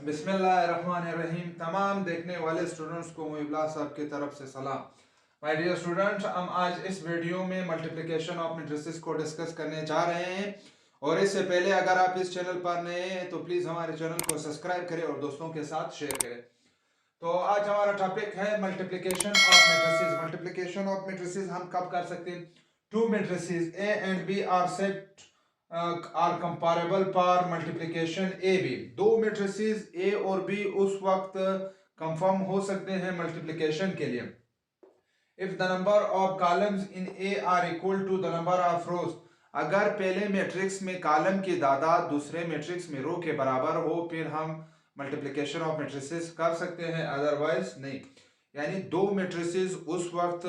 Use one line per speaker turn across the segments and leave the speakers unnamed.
बिस्मिल्लाहिर्रहमानिर्रहीम। तमाम देखने वाले स्टूडेंट्स को मुइबला साहब की तरफ से सलाम। माय डियर स्टूडेंट्स, हम आज इस वीडियो में मल्टीप्लिकेशन ऑफ मैट्रिसेस को डिस्कस करने जा रहे हैं। और इससे पहले अगर आप इस चैनल पर नए हैं तो प्लीज़ हमारे चैनल को सब्सक्राइब करें और दोस्तों के साथ शेयर करें। तो आज हमारा टॉपिक है multiplication of matrices. Multiplication of matrices हम कब कर सकते हैं? Two matrices A and B are said are comparable for multiplication A B. दो मैट्रिसेस ए और बी उस वक्त कंफर्म हो सकते हैं मल्टीप्लिकेशन के लिए if the number of columns in A are equal to the number of rows. अगर पहले मैट्रिक्स में कॉलम की तादाद दूसरे मैट्रिक्स में रो के बराबर हो फिर हम मल्टीप्लिकेशन ऑफ मैट्रिसेस कर सकते हैं, अदरवाइज नहीं। यानी दो मैट्रिसेस उस वक्त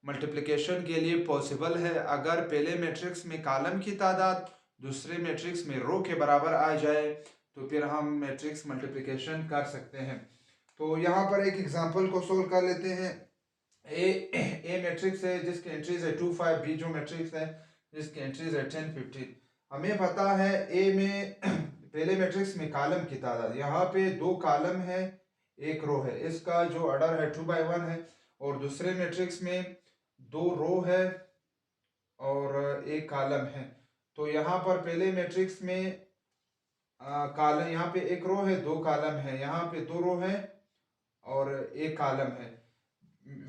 मल्टीप्लिकेशन के लिए पॉसिबल है अगर पहले मैट्रिक्स में कॉलम की तादाद दूसरे मैट्रिक्स में रो के बराबर आ जाए तो फिर हम मैट्रिक्स मल्टीप्लिकेशन कर सकते हैं। तो यहाँ पर एक एग्जांपल को सोल्व कर लेते हैं। ए मैट्रिक्स है जिसकी एंट्रीज है 2 5, बी जो मैट्रिक्स है जिसकी एंट्रीज है 10 15। हमें पता है ए में पहले मैट्रिक्स में कॉलम की तादाद, यहाँ पे दो कॉलम है एक रो है, इसका जो ऑर्डर है 2/1 है। और दूसरे मैट्रिक्स में दो रो है और एक कॉलम है। तो यहाँ पर पहले मैट्रिक्स में कॉलम, यहाँ पे एक रो है दो कॉलम है, यहाँ पे दो रो है और एक कॉलम है।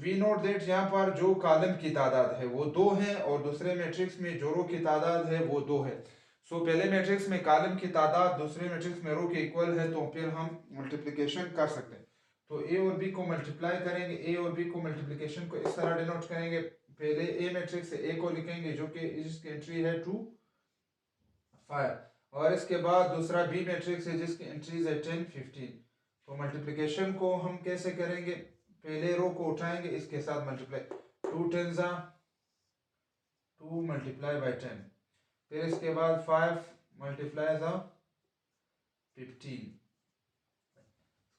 वी नोट दैट यहाँ पर जो कॉलम की तादाद है वो दो है और दूसरे मैट्रिक्स में जो रो की तादाद है वो दो है। सो पहले मैट्रिक्स में कॉलम की तादाद दूसरे मैट्रिक्स में रो के इक्वल है तो फिर हम मल्टीप्लिकेशन कर सकते हैं। तो ए और बी को मल्टीप्लाई करेंगे, ए और बी को मल्टीप्लिकेशन को इस तरह डिनोट करेंगे। पहले ए मैट्रिक्स से ए को लिखेंगे जो कि इसकी एंट्री है 2 5 और इसके बाद दूसरा बी मैट्रिक्स है जिसकी एंट्रीज है 10 15। तो मल्टीप्लिकेशन को हम कैसे करेंगे? पहले रो को उठाएंगे इसके साथ मल्टीप्लाई, 2 10 2 मल्टीप्लाई बाई 10, फिर इसके बाद 5 मल्टीप्लाई 15।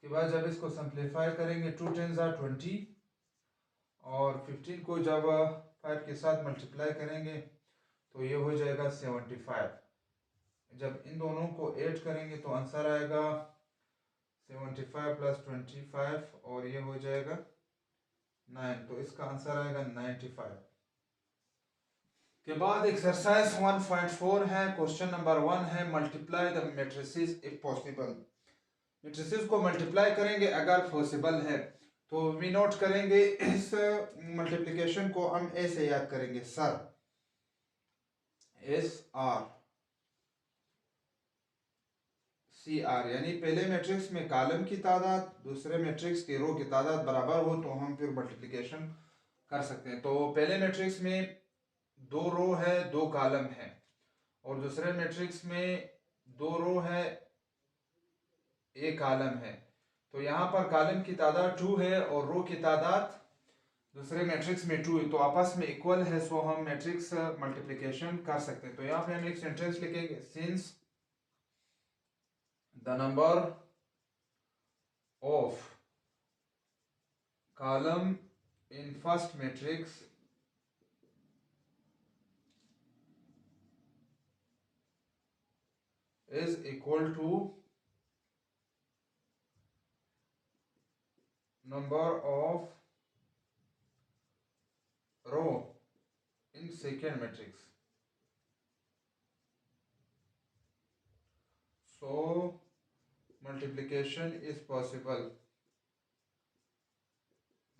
इसके बाद जब इसको सिंप्लीफाई करेंगे 2 10 20 और 15 को जब 5 के साथ मल्टीप्लाई करेंगे तो ये हो जाएगा 75। जब इन दोनों को ऐड करेंगे तो आंसर आएगा 75 प्लस 25 और ये हो जाएगा 9, तो इसका आंसर आएगा 95। के बाद एक्सरसाइज 1.4 है, क्वेश्चन नंबर 1 है multiply the matrices if possible. Matrices को मल्टीप्लाई करेंगे अगर पॉसिबल है। तो वी नोट करेंगे इस मल्टीप्लिकेशन को हम ऐसे याद करेंगे, sir S R C R, यानी पहले मैट्रिक्स में कॉलम की तादाद दूसरे मैट्रिक्स के रो की तादाद बराबर हो तो हम फिर मल्टीप्लिकेशन कर सकते हैं। तो पहले मैट्रिक्स में दो रो है दो कॉलम है और दूसरे मैट्रिक्स में दो रो है एक कॉलम है। तो यहाँ पर कॉलम की तादाद 2 है और रो की तादाद दूसरे मैट्रिक्स में 2 है, तो आपस में इक्वल है, सो हम मैट्रिक्स मल्टीप्लिकेशन कर सकते हैं। तो यहाँ पे हम एक सेंटेंस लिखेंगे, since the number of column in first matrix is equal to number of row in second matrix, so multiplication is possible।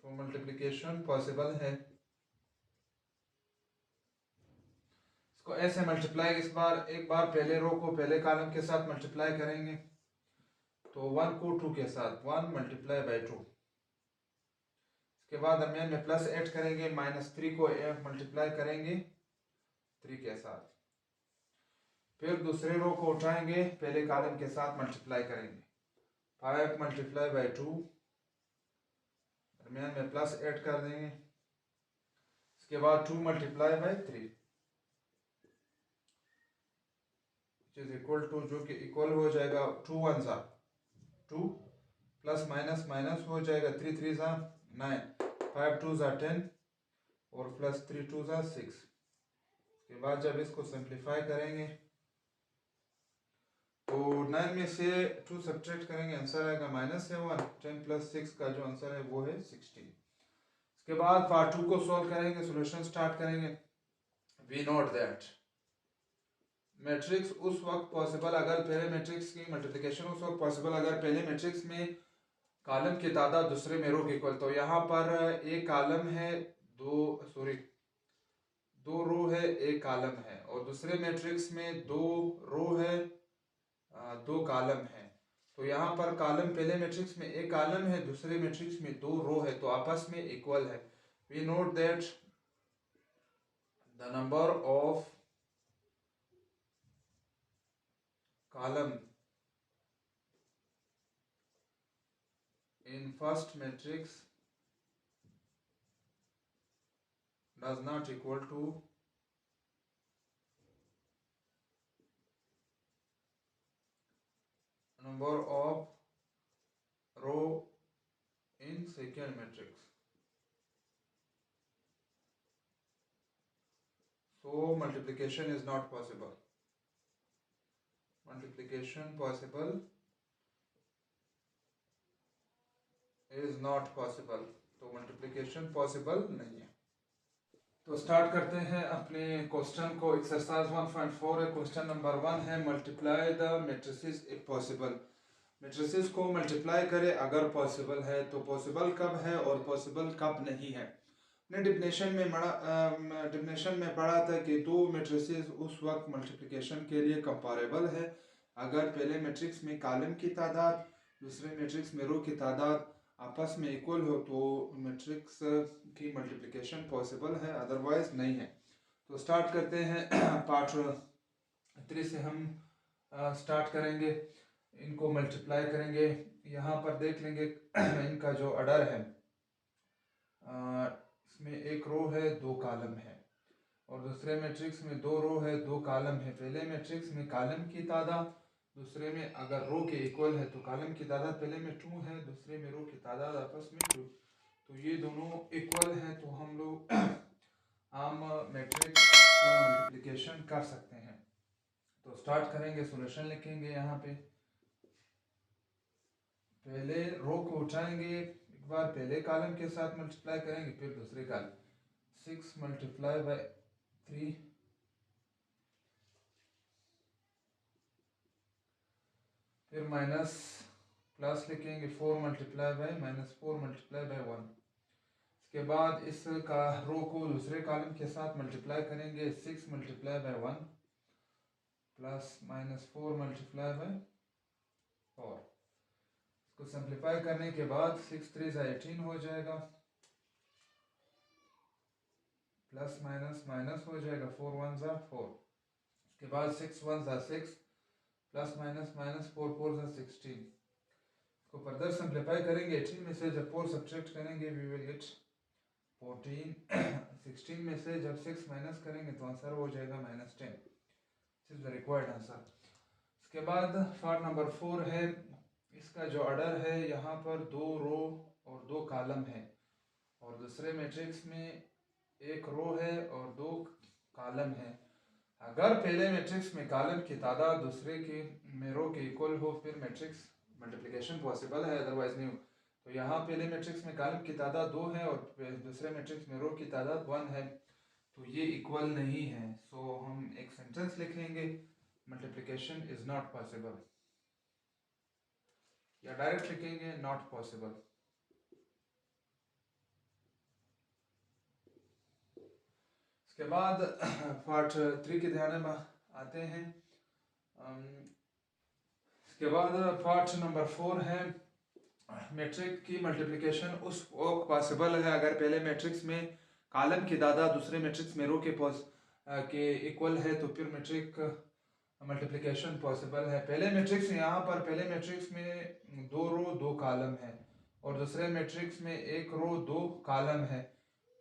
तो मल्टीप्लिकेशन पॉसिबल है। इसको ऐसे मल्टीप्लाई, इस बार एक बार पहले रो को पहले कॉलम के साथ मल्टीप्लाई करेंगे तो 1 को 2 के साथ 1 मल्टीप्लाई बाई 2। इसके बाद दरमियान में प्लस ऐड करेंगे, -3 को मल्टीप्लाई करेंगे 3 के साथ, फिर दूसरे रो को उठाएंगे पहले कॉलम के साथ मल्टीप्लाई करेंगे 5 मल्टीप्लाई बाई 2, दरमियान में प्लस ऐड कर देंगे। इसके बाद 2 multiply by 3 is equal to, जो कि इक्वल हो जाएगा 2 1 2 प्लस माइनस माइनस हो जाएगा 3 3 9, 5 2 10 और प्लस 3 2 6। इसके बाद जब इसको सिंप्लीफाई करेंगे तो 9 में से 2 सब्ट्रैक्ट करेंगे, आंसर आएगा -7। 10 + 6 का जो आंसर है वो है 16। इसके बाद पार्ट 2 को सॉल्व करेंगे, सॉल्यूशन स्टार्ट करेंगे। वी नोट दैट मैट्रिक्स उस वक्त पॉसिबल अगर पहले मैट्रिक्स की मल्टीप्लिकेशन उस वक्त पॉसिबल अगर पहले मैट्रिक्स में कॉलम की तादाद दूसरे में रो के इक्वल। तो यहाँ पर एक कॉलम है, दो रो है, एक कॉलम है, और दूसरे मैट्रिक्स में दो रो है, दो कॉलम है। तो यहाँ पर कॉलम पहले मैट्रिक्स में एक कॉलम है, दूसरे मैट्रिक्स में दो रो है, तो आपस में इक्वल है। We note that the number of column in first matrix does not equal to number of row in second matrix. So multiplication is not possible. Multiplication possible is not possible. तो multiplication possible नहीं है। तो start करते हैं अपने question को। Exercise 1.4 है। Question number 1 है multiply the matrices if possible. Matrices को मल्टीप्लाई करे अगर पॉसिबल है। तो पॉसिबल कब है और पॉसिबल कब नहीं है। अपने डिफिनेशन में पढ़ा था कि दो मैट्रिसेस उस वक्त मल्टीप्लिकेशन के लिए कंपेरेबल है अगर पहले मैट्रिक्स में कॉलम की तादाद दूसरे मैट्रिक्स में रो की तादाद आपस में इक्वल हो, तो मैट्रिक्स की मल्टीप्लिकेशन पॉसिबल है, अदरवाइज नहीं है। तो स्टार्ट करते हैं। पार्ट 3 से हम स्टार्ट करेंगे, इनको मल्टीप्लाई करेंगे। यहाँ पर देख लेंगे इनका जो ऑर्डर है, इसमें एक रो है, दो कॉलम है, और दूसरे मैट्रिक्स में दो रो है, दो कॉलम है। पहले मैट्रिक्स में कॉलम की तादाद दूसरे में अगर रो के इक्वल है तो कॉलम की तादाद पहले में 2 है, दूसरे में रो की तादाद आपस में 2, तो ये दोनों इक्वल है, तो हम लोग हम मैट्रिक्स का मल्टीप्लिकेशन कर सकते हैं। तो स्टार्ट करेंगे, सॉल्यूशन लिखेंगे। यहाँ पे पहले रो को उठाएंगे, एक बार पहले कॉलम के साथ मल्टीप्लाई करेंगे, फिर दूसरे कॉलम। 6 × 3 फिर माइनस प्लस लिखेंगे, 4 × -4 × 1। इसके बाद इस का रो को दूसरे कॉलम के साथ मल्टीप्लाई करेंगे, 6 × 1 प्लस -4 × 4। इसको सिंप्लीफाई करने के बाद 6 × 3 = 18 हो जाएगा, प्लस माइनस माइनस हो जाएगा, 4 × 1 = 4। इसके बाद 6 × 1 = 6, प्लस माइनस माइनस 4 × 4 = 16। इसको फर्दर सिंप्लीफाई करेंगे, 18 में से जब 4 सब्ट्रैक्ट करेंगे वी विल गेट 14। 16 में से जब 6 माइनस करेंगे तो आंसर हो जाएगा -10। This is the required answer. इसके बाद पार्ट नंबर 4 है। इसका जो ऑर्डर है, यहाँ पर दो रो और दो कॉलम है, और दूसरे मैट्रिक्स में एक रो है और दो कॉलम है। अगर पहले मैट्रिक्स में कॉलम की तादाद दूसरे के में रो के इक्वल हो, फिर मैट्रिक्स मल्टीप्लिकेशन पॉसिबल है, अदरवाइज नहीं हो। तो यहाँ पहले मैट्रिक्स में कॉलम की तादाद 2 है और दूसरे मैट्रिक्स में रो की तादाद 1 है, तो ये इक्वल नहीं है। सो हम एक सेंटेंस लिखेंगे, मल्टीप्लिकेशन इज नॉट पॉसिबल, या डायरेक्ट लिखेंगे नॉट पॉसिबल। इसके बाद पार्ट 3 के ध्यान में आते हैं। इसके बाद पार्ट नंबर 4 है मैट्रिक्स की मल्टीप्लिकेशन उस वक्त पॉसिबल है अगर पहले मैट्रिक्स में कॉलम की तादाद दूसरे मैट्रिक्स में रो के इक्वल है, तो फिर मैट्रिक मल्टीप्लिकेशन पॉसिबल है। पहले मैट्रिक्स यहाँ पर पहले मैट्रिक्स में दो रो दो कॉलम है, और दूसरे मैट्रिक्स में एक रो दो कॉलम है,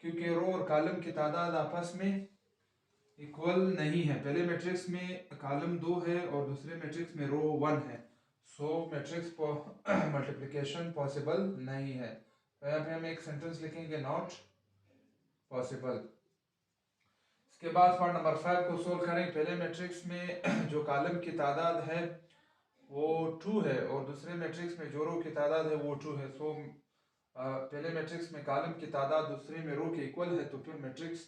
क्योंकि रो और कॉलम की तादाद आपस में इक्वल नहीं है। पहले मैट्रिक्स में कॉलम 2 है और दूसरे मैट्रिक्स में रो 1 है, सो मैट्रिक्स मल्टीप्लिकेशन पॉसिबल नहीं है। तो यहाँ पे हम एक सेंटेंस लिखेंगे नॉट पॉसिबल। इसके बाद पार्ट नंबर 5 को सोल्व करें। पहले मैट्रिक्स में जो कॉलम की तादाद है वो 2 है और दूसरे मैट्रिक्स में जो रो की तादाद है वो 2 है। सो पहले मैट्रिक्स में कॉलम की तादाद दूसरे में रो के इक्वल है, तो फिर मैट्रिक्स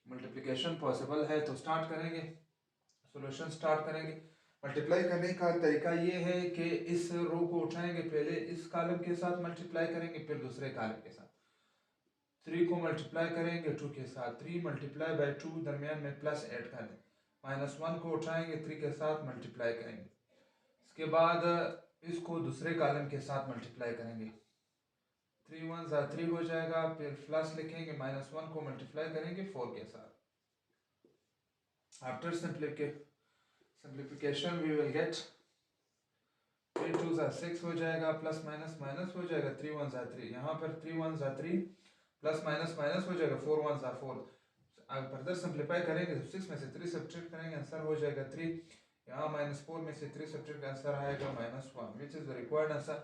मल्टीप्लिकेशन पॉसिबल है। तो स्टार्ट करेंगे, सॉल्यूशन स्टार्ट करेंगे। मल्टीप्लाई करने का तरीका ये है कि इस रो को उठाएंगे, पहले इस कॉलम के साथ मल्टीप्लाई करेंगे, फिर दूसरे कॉलम के साथ 3 को मल्टीप्लाई करेंगे 2 के साथ, 3 मल्टीप्लाई बाई 2 दरमियान में प्लस ऐड कर दें, -1 को उठाएंगे 3 के साथ मल्टीप्लाई करेंगे। इसके बाद इसको दूसरे कॉलम के साथ मल्टीप्लाई करेंगे, 3 1 3 हो जाएगा, फिर प्लस लिखेंगे, -1 को मल्टीप्लाई करेंगे 4 के साथ। After simplification we will get 3 2 6 हो जाएगा, प्लस माइनस माइनस हो जाएगा, 3 1 3, यहाँ पर 3 1 3 प्लस माइनस माइनस हो जाएगा, 4 1 4। अब फर्दर सिंप्लीफाई करेंगे तो 6 में से 3 सब्ट्रैक्ट करेंगे, आंसर हो जाएगा 3। यहाँ -4 में से 3 सब्ट्रैक्ट, आंसर आएगा -1, which is the required answer.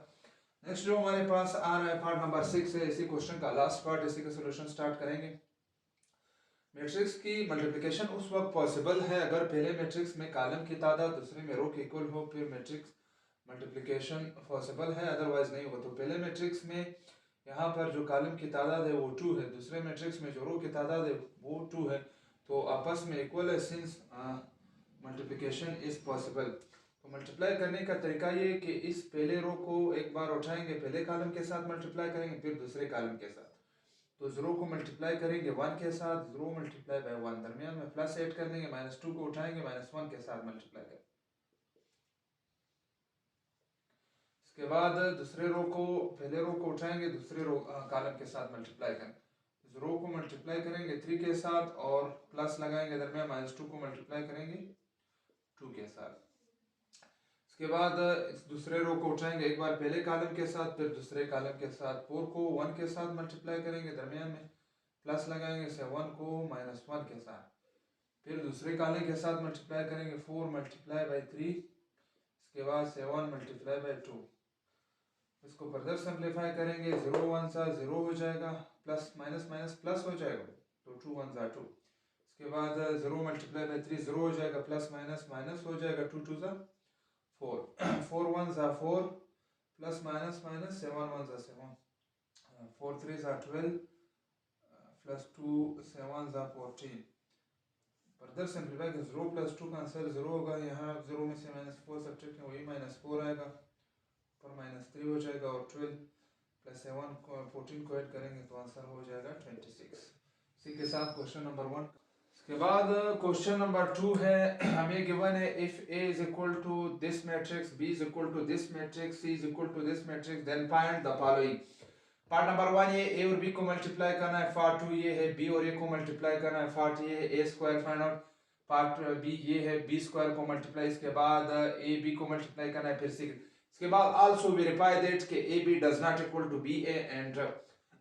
Next जो हमारे पास आ रहा है पार्ट नंबर 6 है, इसी क्वेश्चन का लास्ट पार्ट, इसी का सोल्यूशन स्टार्ट करेंगे। मैट्रिक्स की मल्टीप्लिकेशन उस वक्त पॉसिबल है अगर पहले मैट्रिक्स में कॉलम की तादाद दूसरे में रो के इक्वल हो, फिर मैट्रिक्स मल्टीप्लिकेशन पॉसिबल है, अदरवाइज नहीं हो। तो पहले मैट्रिक्स में यहाँ पर जो कॉलम की तादाद है वो 2 है, दूसरे मैट्रिक्स में जो रो की तादाद है वो 2 है, तो आपस में इक्वल है, सिंस मल्टीप्लिकेशन इज पॉसिबल। तो मल्टीप्लाई करने का तरीका ये कि इस पहले रो को एक बार उठाएंगे, पहले कॉलम के साथ मल्टीप्लाई करेंगे, फिर दूसरे कॉलम के साथ। तो 0 को मल्टीप्लाई करेंगे 1 के साथ, 0 मल्टीप्लाई बाय 1, दरमियान में प्लस ऐड कर देंगे, -2 को उठाएंगे, -1 के साथ मल्टीप्लाई करेंगे। इसके बाद दूसरे रो को, पहले रो को उठाएंगे, दूसरे रो कॉलम के साथ मल्टीप्लाई करेंगे, 0 को मल्टीप्लाई करेंगे 3 के साथ और प्लस लगाएंगे, दरमियान -2 को मल्टीप्लाई करेंगे 2 के साथ। इसके बाद इस दूसरे रो को उठाएंगे, एक बार पहले कॉलम के साथ फिर दूसरे कॉलम के साथ, 4 को 1 के साथ मल्टीप्लाई करेंगे, दरमियान में प्लस लगाएंगे, 7 को -1 के साथ, फिर दूसरे कॉलम के साथ मल्टीप्लाई करेंगे, 4 मल्टीप्लाई बाई 3, इसके बाद 7 मल्टीप्लाई बाई 2। इसको फर्दर सिंप्लीफाई करेंगे, 0 1 0 हो जाएगा, प्लस माइनस माइनस प्लस हो जाएगा, तो 2 1 2। इसके बाद 0 मल्टीप्लाई बाई 3 0 हो जाएगा, प्लस माइनस माइनस हो जाएगा, 2 2 4 4 1 4 plus minus minus 7 1 7, 4 3 12 plus 2 7 14। Further simplify कर 0 प्लस 2 का आंसर 0 होगा, यहाँ 0 में से -4 सब्ट्रैक्ट वही -4 आएगा, पर -3 हो जाएगा, और 12 प्लस 7 14 को ऐड करेंगे तो आंसर हो जाएगा 26। इसी के साथ क्वेश्चन नंबर 1। इसके बाद क्वेश्चन नंबर 2 है, हमें गिवन है if A is equal to this matrix, B is equal to this matrix, C is equal to this matrix, then find the following. Part number 1 ये A और B को multiply करना है, part 2 ये है B और A को multiply करना है, पार्ट ये है A square find out, part B ये है B स्क्वायर को मल्टीप्लाई, इसके बाद A B को मल्टीप्लाई करना है, फिर C। इसके बाद आल्सो वेरीफाई दैट कि AB does not equal to BA, and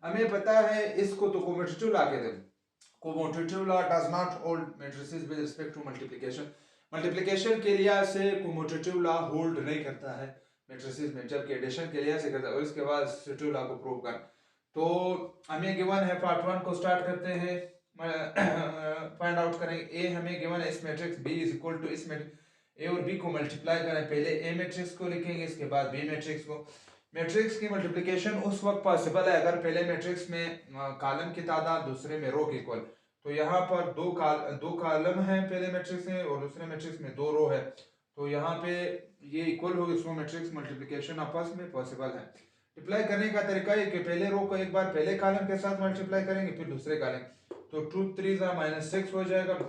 हमें पता है इसको तो कम्यूटेटिव लॉ कहते हैं, commutative law does not hold matrices with respect to multiplication। Multiplication के लिहाज से commutative law होल्ड नहीं करता है मैट्रिसेस में, जबकि एडिशन के लिहाज से करता है। और इसके बाद substitutive law को प्रूव कर, तो हमें गिवन है पार्ट 1 को स्टार्ट करते हैं, फाइंड आउट करेंगे। ए हमें गिवन है इस matrix, B is equal to इस मैट्रिक्स, ए और बी को मल्टीप्लाई करें, पहले ए मैट्रिक्स को लिखेंगे, इसके बाद बी मैट्रिक्स को। मैट्रिक्स की मल्टीप्लिकेशन उस वक्त पॉसिबल है अगर पहले मैट्रिक्स में कॉलम की तादाद दूसरे में रो की इक्वल। तो यहाँ पर दो कॉलम है पहले मैट्रिक्स में और दूसरे मैट्रिक्स में 2 रो है, तो यहाँ पे ये इक्वल होगी, सो मैट्रिक्स मल्टीप्लिकेशन आपस में पॉसिबल है। मल्टीप्लाई करने का तरीका है कि पहले रो को एक बार पहले कॉलम के साथ मल्टीप्लाई करेंगे, फिर दूसरे कॉलम, तो 2 3 -6 हो जाएगा,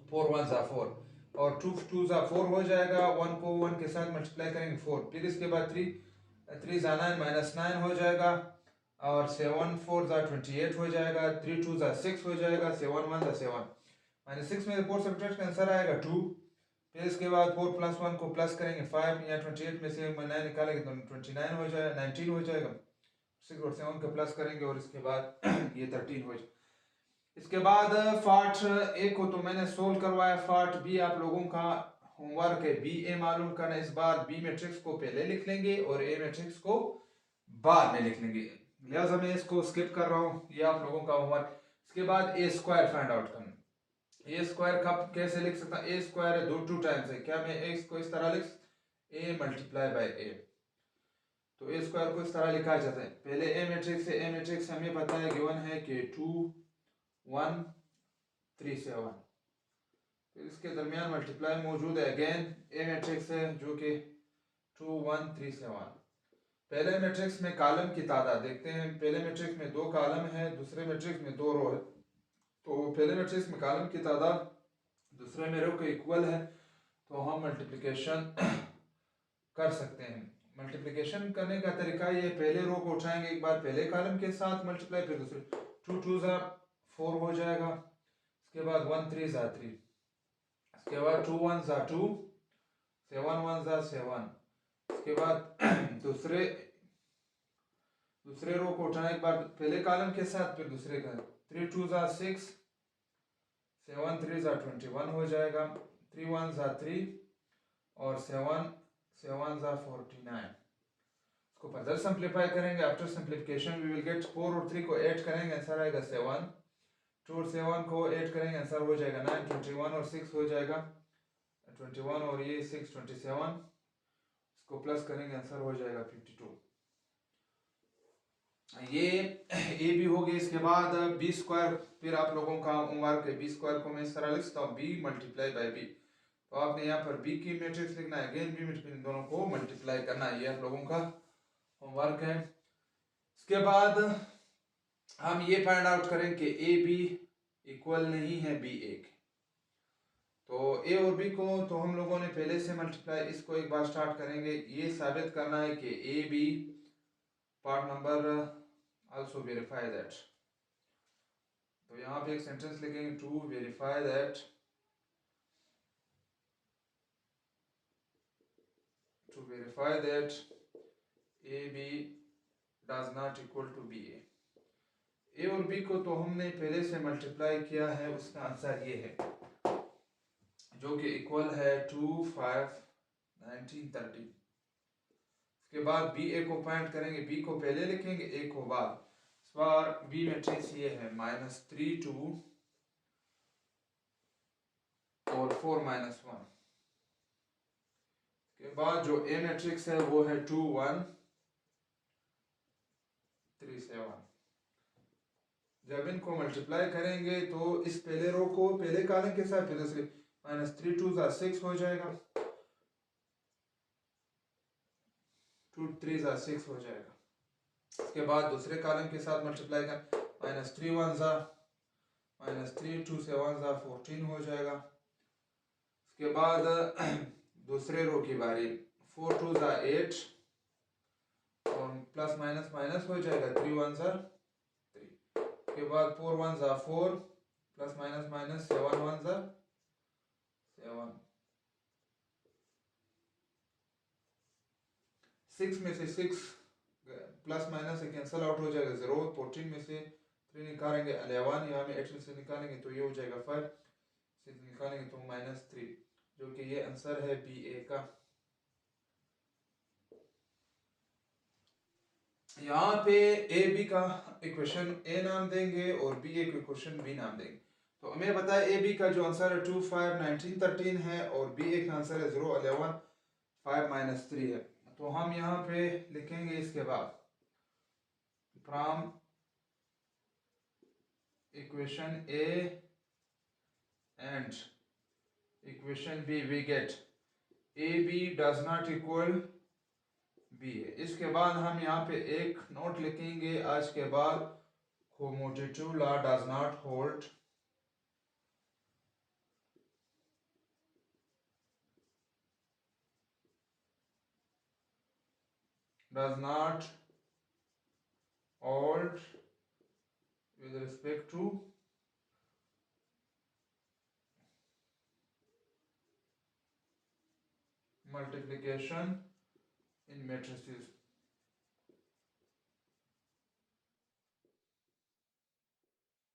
4 1 4, और 2 2 4 हो जाएगा, 1 को 1 के साथ मल्टीप्लाई करेंगे 4, फिर इसके बाद 3 3 9 -9 हो जाएगा, और 7 4 28 हो जाएगा, 3 2 6 हो जाएगा, 7 1 7, -6 में 4 सब्ट्रैक्ट आंसर आएगा 2। फिर इसके बाद 4 प्लस 1 को प्लस करेंगे 5, या 28 में से 9 निकालेंगे तो 29 हो जाएगा, 19 हो जाएगा, 6 और 7 का प्लस करेंगे और इसके बाद ये 13 हो जाएगा। इसके बाद पार्ट ए को तो मैंने सोल्व करवाया, पार्ट बी आप लोगों का होमवर्क है बी ए मालूम करना। इस बार बी मैट्रिक्स को पहले लिख लेंगे और ए मैट्रिक्स को बाद में लिख लेंगे, लिहाजा मैं इसको स्किप कर रहा हूँ, ये आप लोगों का होमवर्क। इसके बाद ए स्क्वायर फाइंड आउट करना, ए स्क्वायर कब कैसे लिख सकता, ए स्क्वायर है 2 टाइम्स है, क्या मैं ए को इस तरह लिख ए मल्टीप्लाई बाय ए। तो ए स्क्वायर को इस तरह लिखा जाता है। पहले ए मैट्रिक्स है, ए मैट्रिक्स हमें पता है गिवन है कि 2 1 3 7। फिर इसके दरमियान मल्टीप्लाई मौजूद है, अगेन ए मैट्रिक्स है जो कि 2 1 3 7। पहले मैट्रिक्स में कॉलम की तादाद देखते हैं। पहले मैट्रिक्स में 2 कॉलम है, दूसरे मैट्रिक्स में 2 रो है। तो पहले मैट्रिक्स में कॉलम की तादाद दूसरे में रो के इक्वल है, तो हम मल्टीप्लिकेशन कर सकते हैं। मल्टीप्लिकेशन करने का तरीका ये, पहले रो को उठाएंगे एक बार पहले कॉलम के साथ मल्टीप्लाई, फिर दूसरे 2 2 ज़ा 4 हो जाएगा। इसके बाद 1 3 ज़ा 3, इसके बाद 2 1 ज़ा 2, 7 1 ज़ा 7। इसके बाद दूसरे रो को उठाना एक बार पहले कॉलम के साथ, फिर दूसरे का 3 2 ज़ा 6, 7 3 ज़ा 21 हो जाएगा। 3 1 ज़ा 3 और 7 7 ज़ा 49। इसको फर्दर सिंप्लीफाई करेंगे। After simplification we will get 4 और 3 को ऐड करेंगे, आंसर आएगा 7। 2 और 7 को ऐड करेंगे, आंसर हो जाएगा 9। 21 और 6 हो जाएगा 21 और ये 6 27। इसको प्लस करेंगे, आंसर हो जाएगा 52। ये ए भी हो गई। इसके बाद बी स्क्वायर, फिर आप लोगों का होमवर्क है। बी स्क्वायर को मैं इस तरह लिखता हूँ, बी मल्टीप्लाई बाई बी। तो आपने यहाँ पर बी की मैट्रिक्स लिखना है, अगेन बी इन दोनों को मल्टीप्लाई करना है। ये आप लोगों का होमवर्क है। इसके बाद हम ये फाइंड आउट करें कि ए बी इक्वल नहीं है बी ए के। तो ए और बी को तो हम लोगों ने पहले से मल्टीप्लाई, इसको एक बार स्टार्ट करेंगे। ये साबित करना है कि A B part number also verify that. तो यहाँ पे एक सेंटेंस लिखेंगे, to verify that, to verify that A B does not equal to B A. A और बी को तो हमने पहले से मल्टीप्लाई किया है, उसका आंसर ये है जो कि इक्वल है 2 5 19 13। इसके बाद बी ए को फाइंड करेंगे, बी को पहले लिखेंगे ए को बाद। इस बार बी मैट्रिक्स ये है -3 2 और 4 -1। के बाद जो ए मैट्रिक्स है वो है 2 1 3 7। जब इनको मल्टीप्लाई करेंगे तो इस पहले रो को पहले कॉलम के साथ, फिर दूसरे -3 2 ज़ा 6 हो जाएगा, 2 3 ज़ा 6 हो जाएगा। इसके बाद दूसरे कॉलम के साथ मल्टीप्लाई कर, -3 1 ज़ा -3 2 7 ज़ा 14 हो जाएगा। इसके बाद दूसरे रो की बारी, 4 2 ज़ा 8 और प्लस माइनस माइनस हो जाएगा, 3 1 ज़ा 3। इसके बाद 4 1 ज़ा 4 प्लस माइनस माइनस 7 1 ज़ा 7। 6 में से 6 प्लस माइनस से कैंसिल आउट हो जाएगा 0। 14 में से 3 निकालेंगे 11, यहाँ में 8 में से निकालेंगे तो ये हो जाएगा 5, से निकालेंगे तो -3, जो कि ये आंसर है बी ए का। यहाँ पे ए बी का इक्वेशन ए नाम देंगे और बी ए का इक्वेशन बी नाम देंगे। तो हमें बताया ए बी का जो आंसर है 2 5 19 13 है और बी ए का आंसर है 0 11 5 -3 है। तो हम यहाँ पे लिखेंगे इसके बाद from equation A and equation B we get A B does not equal B A. इसके बाद हम यहाँ पे एक नोट लिखेंगे आज के बाद, commutative law does not hold with respect to multiplication in matrices।